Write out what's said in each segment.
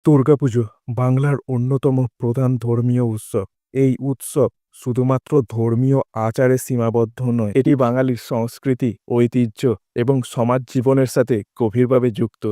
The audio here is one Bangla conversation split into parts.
দুর্গাপুজো বাংলার অন্যতম প্রধান ধর্মীয় উৎসব। এই উৎসব শুধুমাত্র ধর্মীয় আচারে সীমাবদ্ধ নয়, এটি বাঙালির সংস্কৃতি, ঐতিহ্য এবং সমাজ জীবনের সাথে গভীরভাবে যুক্ত।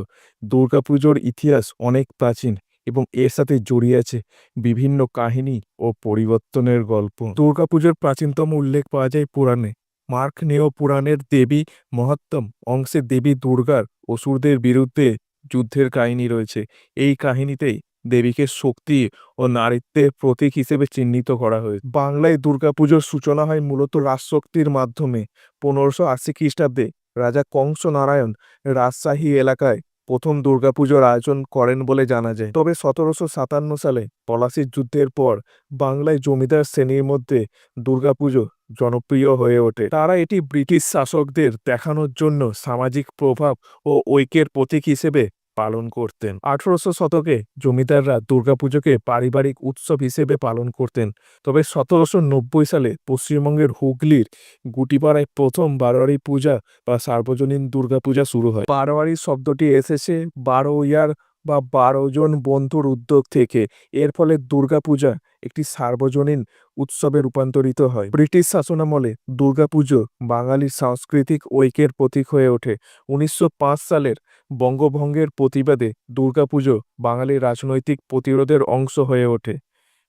দুর্গাপুজোর ইতিহাস অনেক প্রাচীন এবং এর সাথে জড়িয়ে আছে বিভিন্ন কাহিনী ও পরিবর্তনের গল্প। দুর্গাপুজোর প্রাচীনতম উল্লেখ পাওয়া যায় পুরাণে। মার্কণ্ডেয় পুরাণের দেবী মহাত্ম্যম অংশে দেবী দুর্গার অসুরদের বিরুদ্ধে যুদ্ধের কাহিনী রয়েছে। এই কাহিনীতেই দেবীকে শক্তি ও নারীত্বের প্রতীক হিসেবে চিহ্নিত করা হয়েছে। বাংলায় দুর্গাপুজোর সূচনা হয় মূলত রাজশক্তির মাধ্যমে। 1580 খ্রিস্টাব্দে রাজা কংস নারায়ণ রাজশাহী এলাকায় প্রথম দুর্গাপুজোর আয়োজন করেন বলে জানা যায়। তবে 1757 সালে পলাশীর যুদ্ধের পর বাংলায় জমিদার শ্রেণীর মধ্যে দুর্গাপুজো জনপ্রিয় হয়ে ওঠে। তারা এটি ব্রিটিশ শাসকদের দেখানোর জন্য সামাজিক প্রভাব ও ঐক্যের প্রতীক হিসেবে পালন করতেন। 1800 শতকে জমিদাররা দুর্গাপুজোকে পারিবারিক উৎসব হিসেবে পালন করতেন। তবে 1790 সালে পশ্চিমবঙ্গের হুগলির গুটিপাড়ায় প্রথম বারোয়ারি পূজা বা সার্বজনীন দুর্গাপূজা শুরু হয়। বারোয়ারি শব্দটি এসেছে 12 বা 12 জন বন্ধুর উদ্যোগ থেকে। এর ফলে দুর্গাপূজা একটি সার্বজনীন উৎসবে রূপান্তরিত হয়। ব্রিটিশ শাসনামলে দুর্গাপুজো বাঙালির সাংস্কৃতিক ঐক্যের প্রতীক হয়ে ওঠে। 1905 সালের বঙ্গভঙ্গের প্রতিবাদে দুর্গাপুজো বাঙালির রাজনৈতিক প্রতিরোধের অংশ হয়ে ওঠে।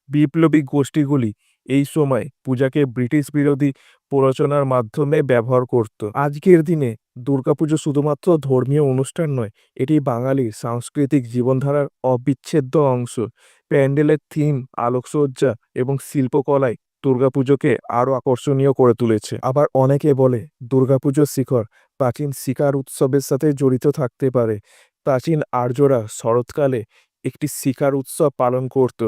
বিপ্লবী গোষ্ঠীগুলি এই সময় পূজাকে ব্রিটিশ বিরোধী প্ররোচনার মাধ্যমে ব্যবহার করত। আজকের দিনে দুর্গাপুজো শুধুমাত্র ধর্মীয় অনুষ্ঠান নয়, এটি বাঙালির সাংস্কৃতিক জীবনধারার অবিচ্ছেদ্য অংশ। প্যান্ডেলের থিম, আলোকসজ্জা এবং শিল্পকলায় দুর্গাপুজোকে আরও আকর্ষণীয় করে তুলেছে। আবার অনেকে বলে দুর্গাপুজোর শিখর প্রাচীন শিকার উৎসবের সাথে জড়িত থাকতে পারে। প্রাচীন আর্যরা শরৎকালে একটি শিকার উৎসব পালন করত,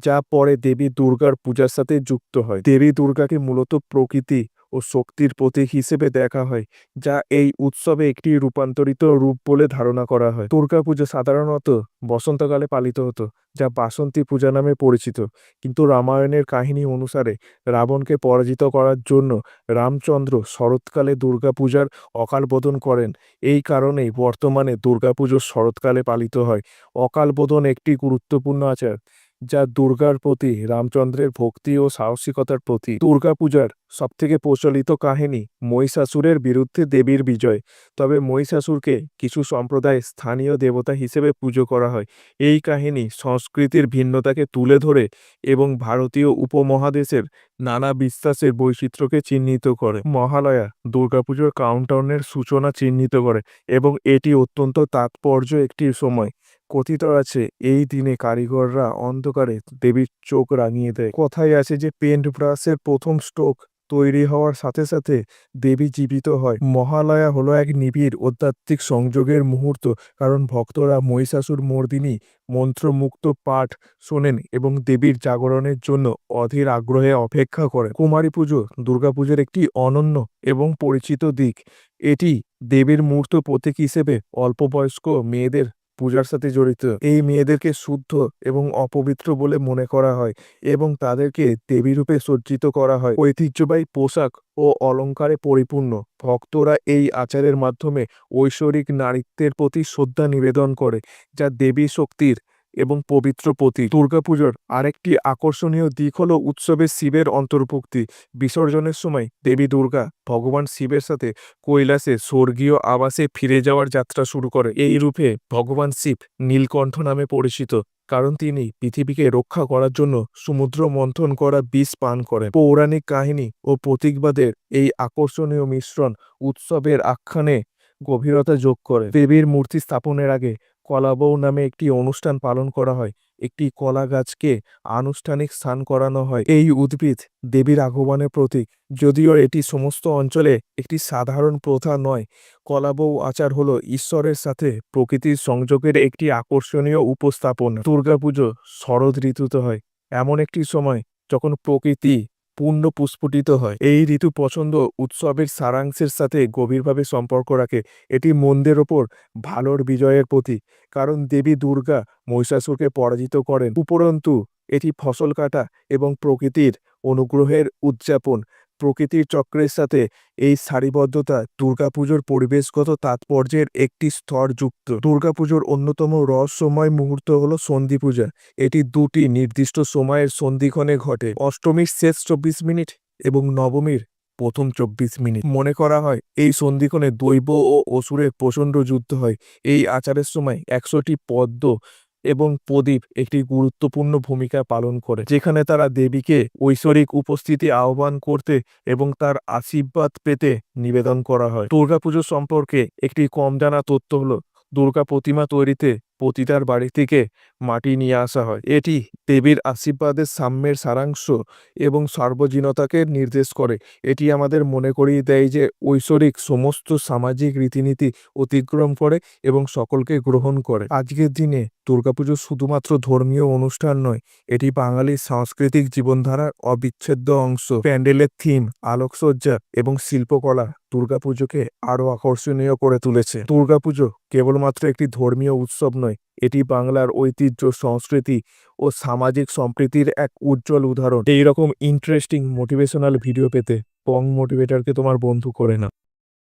যা পরে দেবী দুর্গার পূজার সাথে যুক্ত হয়। দেবী দুর্গাকে মূলত প্রকৃতি ও শক্তির প্রতীক হিসেবে দেখা হয়, যা এই উৎসবে একটি রূপান্তরিত রূপ বলে ধারণা করা হয়। দুর্গাপূজা সাধারণত বসন্তকালে পালিত হতো, যা বাসন্তী পূজা নামে পরিচিত। কিন্তু রামায়ণের কাহিনী অনুসারে রাবণকে পরাজিত করার জন্য রামচন্দ্র শরৎকালে দুর্গাপূজার অকালবোধন করেন। এই কারণেই বর্তমানে দুর্গাপুজো শরৎকালে পালিত হয়। অকালবোধন একটি গুরুত্বপূর্ণ আচার, যা দুর্গার প্রতি রামচন্দ্রের ভক্তি ও সাহসিকতার প্রতীক। দুর্গাপূজার সবথেকে প্রচলিত কাহিনী মহিষাসুরের বিরুদ্ধে দেবীর বিজয়। তবে মহিষাসুরকে কিছু সম্প্রদায় স্থানীয় দেবতা হিসেবে পুজো করা হয়। এই কাহিনী সংস্কৃতির ভিন্নতাকে তুলে ধরে এবং ভারতীয় উপমহাদেশের নানা বিশ্বাসের বৈচিত্র্যকে চিহ্নিত করে। মহালয়া দুর্গাপুজোর কাউন্টডাউনের সূচনা চিহ্নিত করে এবং এটি অত্যন্ত তাৎপর্য একটি সময়। কথিত আছে এই দিনে কারিগররা অন্ধকারে দেবীর চোখ রাঙিয়ে দেয়। কথায় আছে যে পেন্ট ব্রাশের প্রথম স্ট্রোক তৈরি হওয়ার সাথে সাথে দেবী জীবিত হয়। মহালয়া হলো এক নিবিড় আধ্যাত্মিক সংযোগের মুহূর্ত, কারণ ভক্তরা মহিষাসুর মর্দিনী মন্ত্রমুক্ত পাঠ শোনেন এবং দেবীর জাগরণের জন্য অধীর আগ্রহে অপেক্ষা করে। কুমারী পুজো দুর্গাপুজোর একটি অনন্য এবং পরিচিত দিক। এটি দেবীর মূর্ত প্রতীক হিসেবে অল্পবয়স্ক মেয়েদের পূজার সাথে জড়িত। এই মেয়েদেরকে শুদ্ধ এবং অপবিত্র বলে মনে করা হয় এবং তাদেরকে দেবী রূপে সজ্জিত করা হয়। ঐতিহ্যবাহী পোশাক ও অলংকারে পরিপূর্ণ ভক্তরা এই আচারের মাধ্যমে ঐশ্বরিক নারীত্বের প্রতি শ্রদ্ধা নিবেদন করে, যা দেবী শক্তির এবং পবিত্র প্রতীক। দুর্গাপুজোর আরেকটি আকর্ষণীয় দিক হলো উৎসবে শিবের অন্তর্ভুক্তি। বিসর্জনের সময় দেবী দুর্গা ভগবান শিবের সাথে কৈলাসে স্বর্গীয় আবাসে ফিরে যাওয়ার যাত্রা শুরু করে। এই রূপে ভগবান শিব নীলকণ্ঠ নামে পরিচিত, কারণ তিনি পৃথিবীকে রক্ষা করার জন্য সমুদ্র মন্থন করা বিষ পান করেন। পৌরাণিক কাহিনী ও প্রতীকবাদের এই আকর্ষণীয় মিশ্রণ উৎসবের আখ্যানে গভীরতা যোগ করে। দেবীর মূর্তি স্থাপনের আগে কলাবউ নামে একটি অনুষ্ঠান পালন করা হয়। একটি কলা গাছকে আনুষ্ঠানিক স্নান করানো হয়। এই উদ্ভিদ দেবীর আগমনের প্রতীক, যদিও এটি সমস্ত অঞ্চলে একটি সাধারণ প্রথা নয়। কলাবউ আচার হলো ঈশ্বরের সাথে প্রকৃতির সংযোগের একটি আকর্ষণীয় উপস্থাপনা। দুর্গাপুজো শরৎ ঋতুতে হয়, এমন একটি সময় যখন প্রকৃতি পূর্ণ পুষ্পটিত হয়। এই ঋতু পছন্দ উৎসবের সারাংশের সাথে গভীরভাবে সম্পর্ক রাখে। এটি মন্দের ওপর ভালোর বিজয়ের প্রতীক, কারণ দেবী দুর্গা মহিষাসুরকে পরাজিত করেন। উপরন্তু এটি ফসল কাটা এবং প্রকৃতির অনুগ্রহের উদযাপন, প্রকৃতির চক্রের সাথে এই সারিবদ্ধতা দুর্গাপুজোর পরিবেশগত তাৎপর্যের একটি স্তর যুক্ত। দুর্গাপুজোর অন্যতম রহস্যময় মুহূর্ত হলো সন্ধি পূজা। এটি দুটি নির্দিষ্ট সময়ের সন্ধিক্ষণে ঘটে, অষ্টমীর শেষ 24 মিনিট এবং নবমীর প্রথম 24 মিনিট। মনে করা হয় এই সন্ধিক্ষণে দৈব ও অসুরের প্রচণ্ড যুদ্ধ হয়। এই আচারের সময় 100টি পদ্ম এবং প্রদীপ একটি গুরুত্বপূর্ণ ভূমিকা পালন করে, যেখানে তারা দেবীকে ঐশ্বরিক উপস্থিতি আহ্বান করতে এবং তার আশীর্বাদ পেতে নিবেদন করা হয়। দুর্গাপুজো সম্পর্কে একটি কম জানা তথ্য হলো দুর্গা প্রতিমা তৈরিতে পতিতার বাড়ি থেকে মাটি নিয়ে আসা হয়। এটি দেবীর আশীর্বাদের সাম্যের সারাংশ এবং সার্বজনীনতাকে নির্দেশ করে। এটি আমাদের মনে করিয়ে দেয় যে ঐশ্বরিক সমস্ত সামাজিক রীতিনীতি অতিক্রম করে এবং সকলকে গ্রহণ করে। আজকের দিনে দুর্গাপুজো শুধুমাত্র ধর্মীয় অনুষ্ঠান নয়, এটি বাঙালির সাংস্কৃতিক জীবনধারার অবিচ্ছেদ্য অংশ। প্যান্ডেলের থিম, আলোকসজ্জা এবং শিল্পকলা দুর্গাপুজোকে আরও আকর্ষণীয় করে তুলেছে। দুর্গাপুজো কেবলমাত্র একটি ধর্মীয় উৎসব নয়, এটি বাংলার ঐতিহ্য, সংস্কৃতি ও সামাজিক সম্প্রীতির এক উজ্জ্বল উদাহরণ। এইরকম ইন্টারেস্টিং মোটিভেশনাল ভিডিও পেতে পং মোটিভেটরকে তোমার বন্ধু করে নাও।